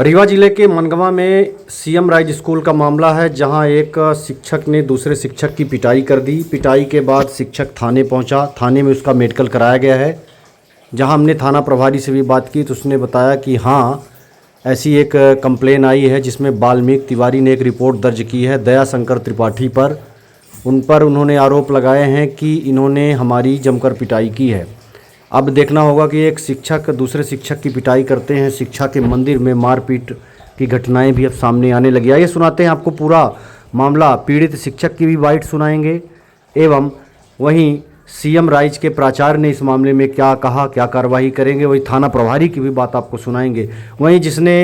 रीवा जिले के मनगवा में सीएम राइज स्कूल का मामला है, जहां एक शिक्षक ने दूसरे शिक्षक की पिटाई कर दी। पिटाई के बाद शिक्षक थाने पहुंचा। थाने में उसका मेडिकल कराया गया है। जहां हमने थाना प्रभारी से भी बात की तो उसने बताया कि हाँ, ऐसी एक कंप्लेन आई है जिसमें वाल्मीकि तिवारी ने एक रिपोर्ट दर्ज की है दया शंकर त्रिपाठी पर। उन पर उन्होंने आरोप लगाए हैं कि इन्होंने हमारी जमकर पिटाई की है। अब देखना होगा कि एक शिक्षक दूसरे शिक्षक की पिटाई करते हैं। शिक्षा के मंदिर में मारपीट की घटनाएं भी अब सामने आने लगी। आइए सुनाते हैं आपको पूरा मामला। पीड़ित शिक्षक की भी बाइट सुनाएंगे एवं वहीं सीएम राइज के प्राचार्य ने इस मामले में क्या कहा, क्या कार्रवाई करेंगे, वहीं थाना प्रभारी की भी बात आपको सुनाएंगे। वहीं जिसने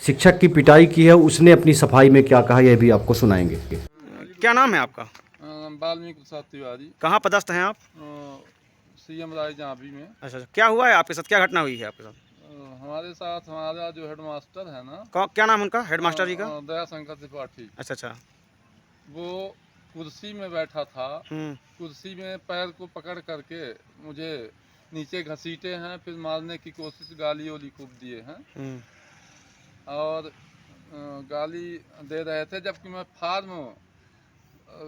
शिक्षक की पिटाई की है उसने अपनी सफाई में क्या कहा, यह भी आपको सुनाएंगे। क्या नाम है आपका? वाल्मीकि प्रसाद तिवारी। कहाँ पदस्थ हैं आप? सीएम राइज जांभी में। अच्छा, क्या हुआ है आपके साथ? क्या घटना हुई है आपके साथ? हमारे साथ हमारा जो हेडमास्टर है ना, क्या नाम उनका, हेडमास्टर जी का? दया शंकर त्रिपाठी। अच्छा अच्छा। वो कुर्सी में बैठा था। कुर्सी में पैर को पकड़ करके मुझे नीचे घसीटे हैं, फिर मारने की कोशिश, गाली वाली खूब दिए हैं और गाली दे रहे थे, जबकि मैं फार्म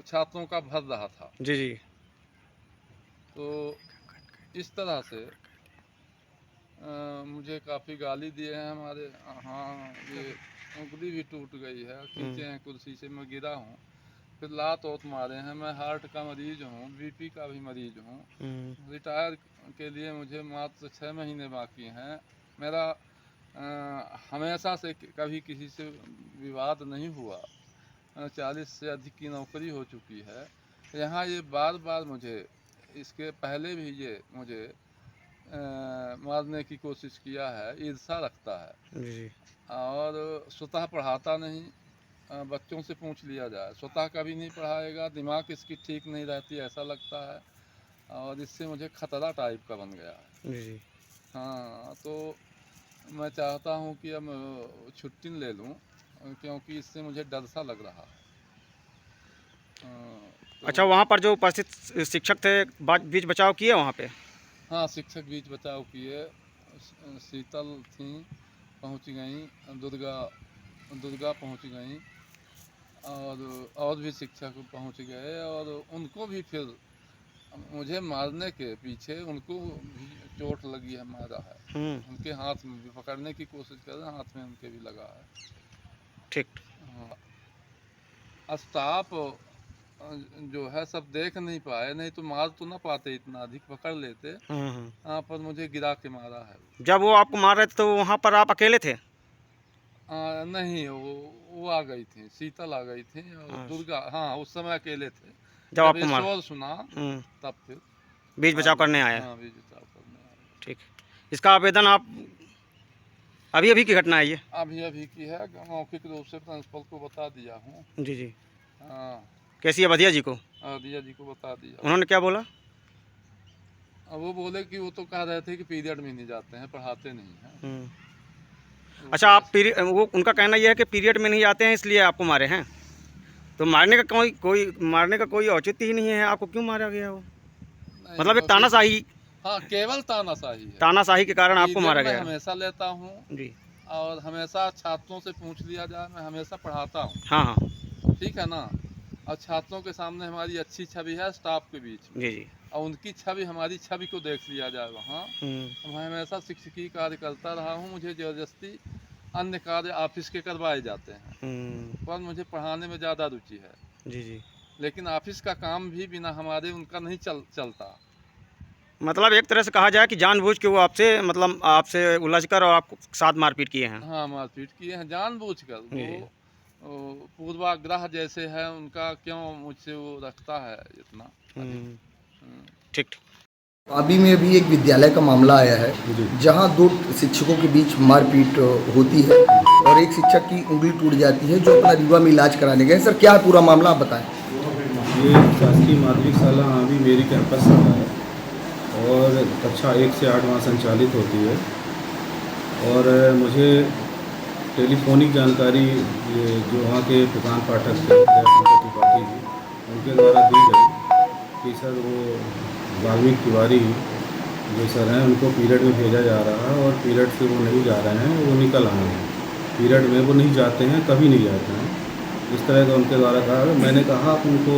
छात्रों का भर रहा था। जी जी। तो इस तरह से मुझे काफ़ी गाली दिए हैं हमारे। हाँ, ये उंगली भी टूट गई है, खींचे हैं कुर्सी से, मैं गिरा हूँ। फिर लात ओत मारे हैं। मैं हार्ट का मरीज हूँ, बीपी का भी मरीज हूँ। रिटायर के लिए मुझे मात्र 6 महीने बाकी हैं। मेरा हमेशा से कभी किसी से विवाद नहीं हुआ। 40 से अधिक की नौकरी हो चुकी है। यहाँ ये बार बार मुझे, इसके पहले भी ये मुझे मारने की कोशिश किया है। ईर्ष्या रखता है जी। और स्वतः पढ़ाता नहीं। बच्चों से पूछ लिया जाए, स्वतः कभी नहीं पढ़ाएगा। दिमाग इसकी ठीक नहीं रहती, ऐसा लगता है। और इससे मुझे खतरा टाइप का बन गया है। जी। हाँ, तो मैं चाहता हूँ कि अब छुट्टी ले लूँ, क्योंकि इससे मुझे डर सा लग रहा है। तो अच्छा, वहाँ पर जो उपस्थित शिक्षक थे बीच बचाव किए वहाँ पे? हाँ, शिक्षक बीच बचाव किए। शीतल थी, पहुँच गई। दुर्गा पहुँच गई और भी शिक्षक पहुँच गए। और उनको भी फिर मुझे मारने के पीछे उनको भी चोट लगी है, मारा है। उनके हाथ में भी पकड़ने की कोशिश कर रहे हैं, हाथ में उनके भी लगा है। ठीक। हाँ, स्टाफ जो है सब देख नहीं पाए, नहीं तो मार तो ना पाते, इतना अधिक पकड़ लेते। हाँ, पर मुझे गिरा के मारा है। जब वो आपको मार रहे थे तो वहाँ पर आप अकेले थे? नहीं, वो आ गई थी, शीतल आ गई थी और दुर्गा। हाँ, उस समय अकेले थे। जब आपको मार शोर सुना तब फिर बीच बचाव करने आया? हाँ, बीच बचाव करने आया। ठीक। इसका आवेदन आप अभी की घटना है ये? अभी की है। मौखिक रूप से प्रिंसिपल को बता दिया हूँ। जी जी। हाँ, कैसी है बधिया जी को? दिया जी को बता दिया। उन्होंने क्या बोला? अब वो बोले कि वो तो कह रहे थे कि पीरियड में नहीं जाते हैं, पढ़ाते नहीं हैं। अच्छा, आप वो उनका कहना यह है कि पीरियड में नहीं आते हैं इसलिए आपको मारे हैं। तो मारने का कोई औचित्य ही नहीं है। आपको क्यों मारा गया वो? मतलब एक तानाशाही? हाँ, केवल तानाशाही है। तानाशाही के कारण आपको मारा गया? हमेशा लेता हूँ जी। और हमेशा छात्रों से पूछ लिया जाए, मैं हमेशा पढ़ाता हूँ। हाँ हाँ, ठीक है ना। और छात्रों के सामने हमारी अच्छी छवि है, स्टाफ के बीच में। जी जी। और उनकी छवि, हमारी छवि को देख लिया जाए वहाँ। मैं हमेशा शिक्षकीय कार्य करता रहा हूँ। मुझे ज़बरदस्ती अन्य कार्य ऑफिस के करवाए जाते हैं, पर मुझे पढ़ाने में ज़्यादा रुचि है। जी जी। लेकिन ऑफिस का काम भी बिना हमारे उनका नहीं चलता। मतलब एक तरह से कहा जाए कि जानबूझ के वो आपसे उलझकर और आपको साथ मारपीट किए हैं? हाँ, मारपीट किए हैं जानबूझकर। वो पूर्वाग्रह जैसे है उनका, क्यों मुझसे वो रखता है इतना। ठीक। अभी में भी एक विद्यालय का मामला आया है, जहां 2 शिक्षकों के बीच मारपीट होती है और एक शिक्षक की उंगली टूट जाती है, जो अपना रीवा में इलाज कराने गए। सर, क्या है पूरा मामला, आप बताएं। ये शासकीय माध्यमिक शाला हावी मेरी कैंपस शाला है और कक्षा 1 से 8 वहाँ संचालित होती है। और मुझे टेलीफोनिक जानकारी जो वहाँ के प्रधान पाठक थे त्रिपाठी जी, उनके द्वारा दी गई कि सर वो वाल्मीकि तिवारी जो सर हैं उनको पीरियड में भेजा जा रहा है और पीरियड से वो नहीं जा रहे हैं, वो निकल आए हैं। पीरियड में वो नहीं जाते हैं, कभी नहीं जाते हैं। इस तरह का उनके द्वारा कहा। मैंने कहा आप उनको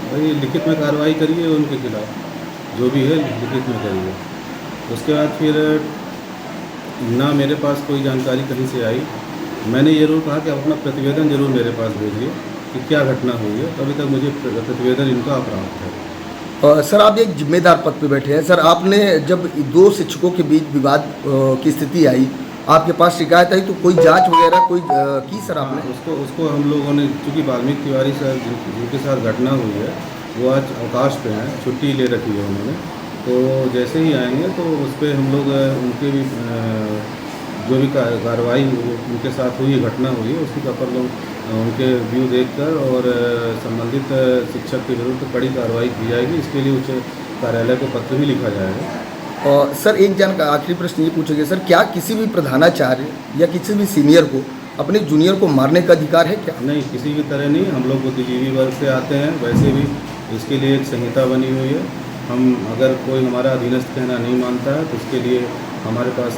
भाई लिखित में कार्रवाई करिए, उनके खिलाफ जो भी है लिखित में करिए। उसके बाद फिर ना मेरे पास कोई जानकारी कहीं से आई। मैंने ये जरूर कहा कि आप अपना प्रतिवेदन जरूर मेरे पास भेजिए कि क्या घटना हुई है। अभी तक मुझे प्रतिवेदन इनका प्राप्त है। सर आप एक जिम्मेदार पद पे बैठे हैं। सर आपने जब दो शिक्षकों के बीच विवाद की स्थिति आई, आपके पास शिकायत आई, तो कोई जांच वगैरह कोई की सर आपने? उसको हम लोगों ने, चूँकि वाल्मीकि तिवारी सर जिनके साथ घटना हुई है वो आज अवकाश पे हैं, छुट्टी ले रखी है उन्होंने। तो जैसे ही आएंगे तो उस पर हम लोग उनके भी जो भी कार्रवाई उनके साथ हुई, घटना हुई है, उसकी पर लोग उनके व्यू देखकर और संबंधित शिक्षक के विरुद्ध कड़ी कार्रवाई की जाएगी। इसके लिए उच्च कार्यालय को पत्र भी लिखा जाएगा। और सर एक आखिरी प्रश्न ये पूछेंगे सर, क्या किसी भी प्रधानाचार्य या किसी भी सीनियर को अपने जूनियर को मारने का अधिकार है क्या? नहीं, किसी भी तरह नहीं। हम लोग बुद्धिजीवी वर्ग से आते हैं, वैसे भी इसके लिए एक संहिता बनी हुई है। हम अगर कोई हमारा अधीनस्थ कहना नहीं मानता है तो उसके लिए हमारे पास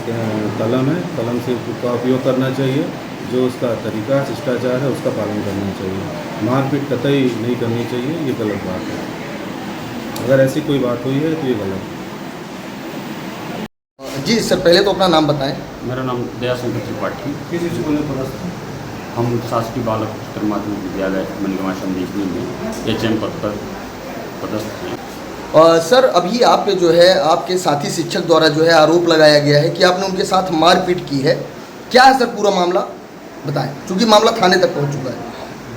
कलम है, कलम से का उपयोग करना चाहिए। जो उसका तरीका शिष्टाचार है उसका पालन करना चाहिए। मारपीट कतई नहीं करनी चाहिए, ये गलत बात है। अगर ऐसी कोई बात हुई है तो ये गलत है। जी सर, पहले तो अपना नाम बताएं। मेरा नाम दयाशंकर त्रिपाठी। किसी स्कूल में पदस्थ है? हम शासकीय बालक उच्चतर माध्यमिक विद्यालय मनगवा संदेशनी में HM पद पर पदस्थ हैं। सर अभी आप पे जो है आपके साथी शिक्षक द्वारा जो है आरोप लगाया गया है कि आपने उनके साथ मारपीट की है। क्या है सर पूरा मामला बताएं, क्योंकि मामला थाने तक पहुंच चुका है।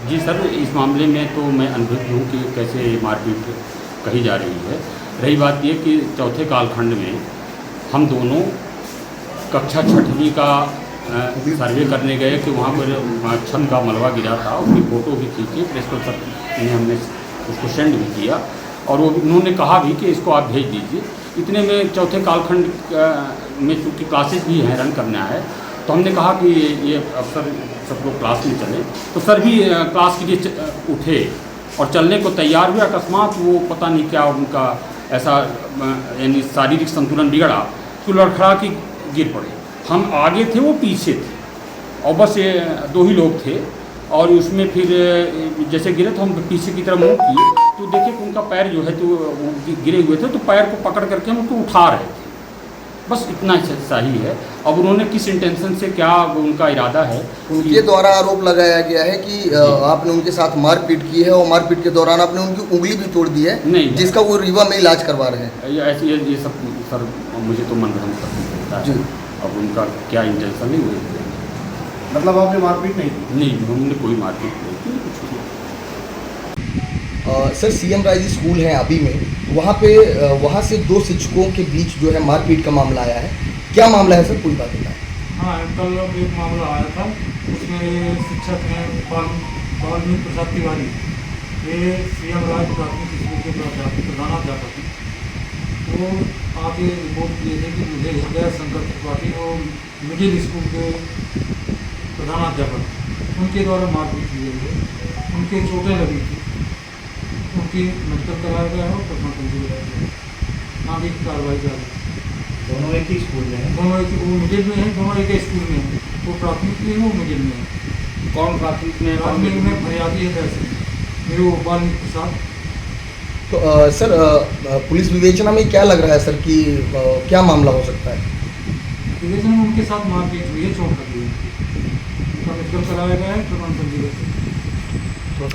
जी सर, इस मामले में तो मैं अनुभवी हूँ कि कैसे मारपीट कही जा रही है। रही बात ये कि चौथे कालखंड में हम दोनों कक्षा 6वीं का सर्वे करने गए कि वहाँ पर छत का मलबा गिरा था, उसकी फ़ोटो भी खींची, प्रिंसिपल सर ने हमने उसको सेंड भी किया और वो उन्होंने कहा भी कि इसको आप भेज दीजिए। इतने में चौथे कालखंड में चूँकि क्लासेस भी हैं, रन करना है, तो हमने कहा कि ये अफसर सब लोग क्लास में चले। तो सर भी क्लास के लिए उठे और चलने को तैयार हुए। अकस्मात वो पता नहीं क्या उनका ऐसा यानी शारीरिक संतुलन बिगड़ा तो लड़खड़ा के गिर पड़े। हम आगे थे, वो पीछे थे और बस ये 2 ही लोग थे। और उसमें फिर जैसे गिरे तो हम पीछे की तरफ मुँह किए तो देखे कि उनका पैर जो है तो गिरे हुए थे, तो पैर को पकड़ करके हम उनको उठा रहे थे। बस इतना सही है। अब उन्होंने किस इंटेंशन से, क्या उनका इरादा है, उनके द्वारा आरोप लगाया गया है कि आपने उनके साथ मारपीट की है और मारपीट के दौरान आपने उनकी उंगली भी तोड़ दी है। नहीं, जिसका वो रीवा में इलाज करवा रहे हैं। ऐसे ये सब सर मुझे तो मनगढ़ंत करता है। अब उनका क्या इंटेंशन नहीं हुई, मतलब आपने मारपीट नहीं की? नहीं, हमने कोई मारपीट नहीं की, कुछ नहीं। सर CM राइज स्कूल है अभी में, वहाँ पे वहाँ से 2 शिक्षकों के बीच जो है मारपीट का मामला आया है। क्या मामला है सर, पूरी बात बताएं। हाँ, कल एक मामला आया था, उसमें शिक्षक हैं वाल्मीकि प्रसाद तिवारी, ये CM राइज प्राथमिक स्कूल के प्रधानाध्यापक हैं। वो आके रिपोर्ट किए थे कि मुझे दयाशंकर त्रिपाठी और मिडिल स्कूल के प्रधानाध्यापक उनके द्वारा मारपीट की गई है। उनके चोटें लगी थी, उनकी मेडिकल कराया गया है और प्रथम पंजीयन कराया गया। आगे की कार्रवाई जारी। दोनों एक ही स्कूल में हैं? दोनों एक, वो मिडिल में है, दोनों एक स्कूल में है। वो प्राथमिक में है, वो मिडिल में है। कौन प्राथमिक में? प्राथमिक में फरियादी है वैसे मेरे वो वाल्मीकि प्रसाद। तो सर पुलिस विवेचना में क्या लग रहा है सर कि क्या मामला हो सकता है? विवेचना में उनके साथ मारपीट हुई है, चोट लगी है, उनका मेडिकल कराया गया है प्रथम पंजीयन।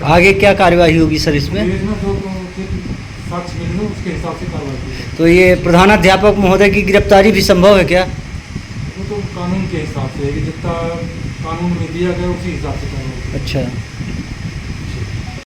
आगे क्या कार्यवाही होगी सर इसमें? विवेचना जो साक्ष्य मिले उसके हिसाब से कार्रवाई की। तो ये प्रधानाध्यापक महोदय की गिरफ्तारी भी संभव है क्या? वो तो कानून के हिसाब से है कि जितना कानून में दिया गया उसी हिसाब से कार्रवाई। अच्छा।